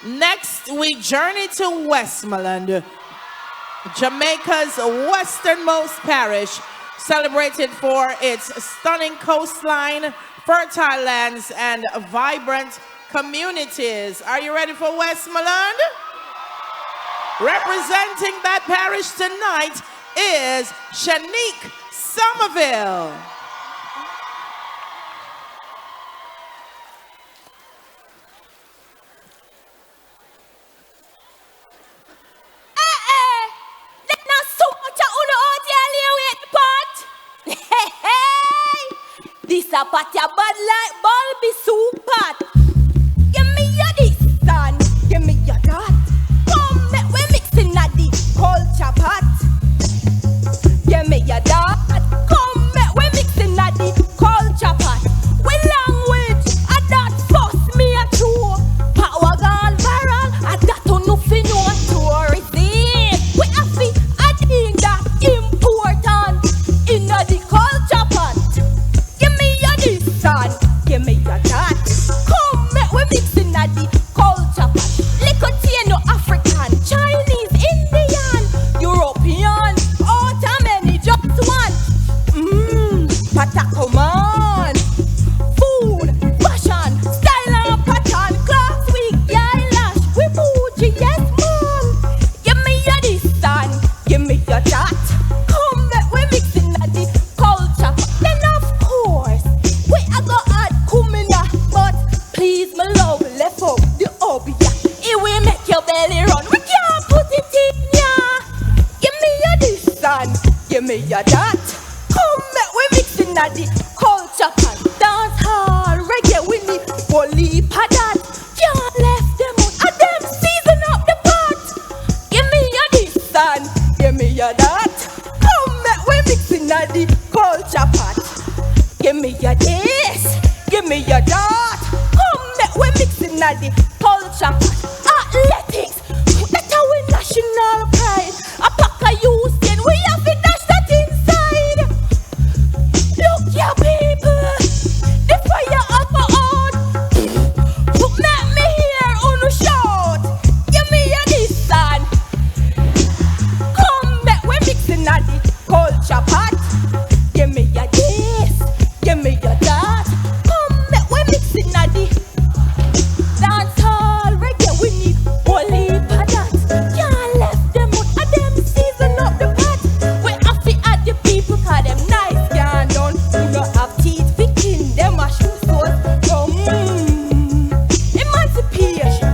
Next, we journey to Westmoreland, Jamaica's westernmost parish, celebrated for its stunning coastline, fertile lands, and vibrant communities. Are you ready for Westmoreland? Representing that parish tonight is Shanique Sommernville. This a party a bad like ball be super. Give me your this son, give me your that. Come make we mixing at the culture pot. Give me your that. Come make we mixing at the culture pot. We language a that force me a true. Power gone viral, a that on nothing no tourism. We have to add in that important in the culture pot. Give me your that. Come make we mixing at the culture pot. Liquor tea no African, Chinese, Indian, European, out of many just one. Pata come on. Food, fashion, style and pattern, class week, eyelash, we bougie, yes man. Give me your this son, give me your that. Come make we mixing at the culture pot. Then of course we are go add kumina, but please my love, left up the obia. It will make your belly run. We can't put it in ya. Give me your this son, give me your that. Come make we mixing at the culture pan. Dancehall, reggae, we need holy padat. Can't left them out, and them season up the pot. Give me your this son, give me your that. Come make we mixing at the culture pot. Give me your this, give me your that. Come make we mixing at the culture. Athletics, that's our national pride. A pack of youth, then we have to dash that inside. Look ya people, the fire up my own. Make me hear on the shout. Give me your this son. Come make we mixing at the culture pot. Give me your this, give me your that. Come make we mixing at the dancehall, reggae. We need holy padat. Can't left them out, and them season up the pot. We have to add the people, cause them nice can't done. We don't have teeth picking them a shoe source. Emancipation,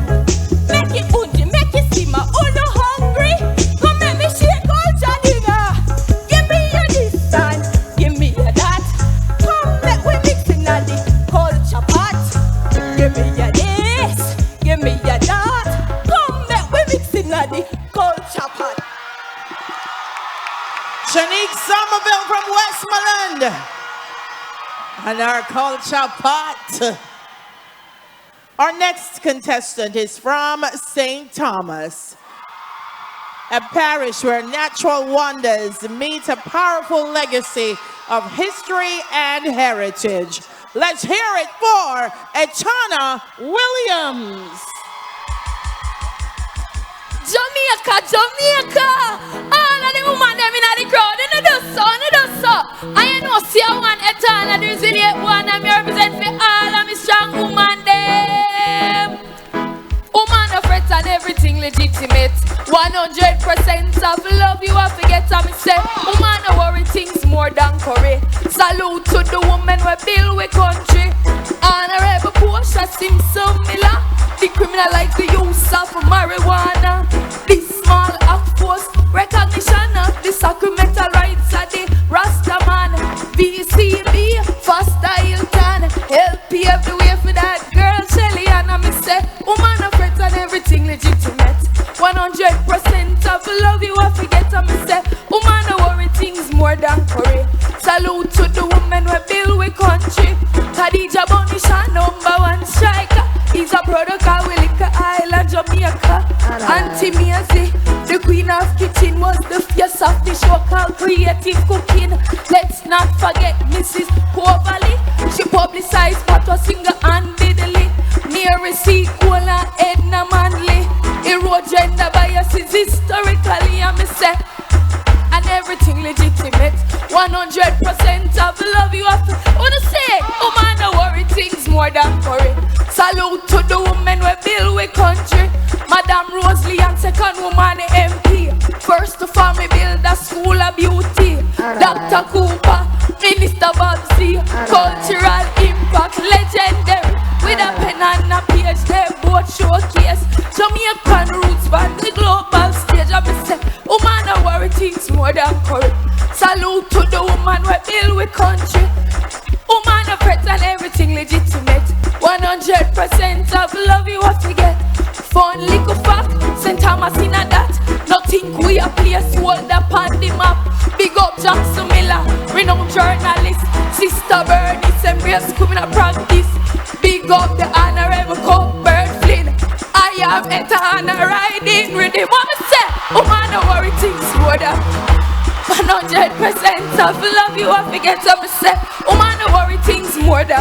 make it bougie, make it simmer. Oh no hungry, come make me shake culture dinner. Give me your this son, give me your that. Come make we mixing at the culture pot. Give me your this, give me your that. Come make we mixing at the culture pot. Shanique Sommernville from Westmoreland and our culture pot. Our next contestant is from St. Thomas, a parish where natural wonders meet a powerful legacy of history and heritage. Let's hear it for ETANA Williams. Jamaica, Jamaica. All of the women them in the crowd, they do so, they do so. I know see I want ETANA, the resilient one, and me represent for all of me strong woman them. Woman of threat and everything legitimate. 100% of love you have to get on me say. Woman no worry things more than curry. Salute to the woman we build we country. Honorable Portia Simpson Miller. Decriminalize the use of marijuana. This small act force recognition of the sacramental rights of the Rastaman. VCB, Foster Hilton. Help everywhere for that girl Shelly. And I me say, woman of threat and everything legitimate. 100% of love you have to get on me say. Woman no worry things more than curry. Salute to the woman we build we country. Khadija Bonisha, #1 striker. He's a product of Willica Island, Jamaica. Auntie Maisie, the queen of kitchen, was the face of the show called Creative Cooking. Let's not forget Mrs. Kovali. She publicized photo single-handedly. Mary C. Cola, Edna Manley. gender bias is historically, I me say, and everything legitimate. 100% of love you have to. Wanna say, woman, no worry, things more than curry. Salute to the women we build we country. Madam Rosalie and second woman the MP. First to farm we build a school of beauty. Dr. Cooper, Minister Babsy, cultural impact legendary. With a pen and a page, they both showcase Jamaican roots on the global stage. I be say, woman, no worry, things more than curry. Salute to the woman we build we country. Woman of threat and everything legitimate. 100% of love you have to get. Fun little fact, St. Thomas in a that. Nothing we a place hold up on the map. Big up Jackson Miller, renowned journalist. Sister Bernice, embrace criminal practice. Big up the honorable Cuthbert Flynn. I have ETANA riding rhythm. What me say? Woman, no worry, things more than 100% of love you have to get. So me say, woman, no worry, things more than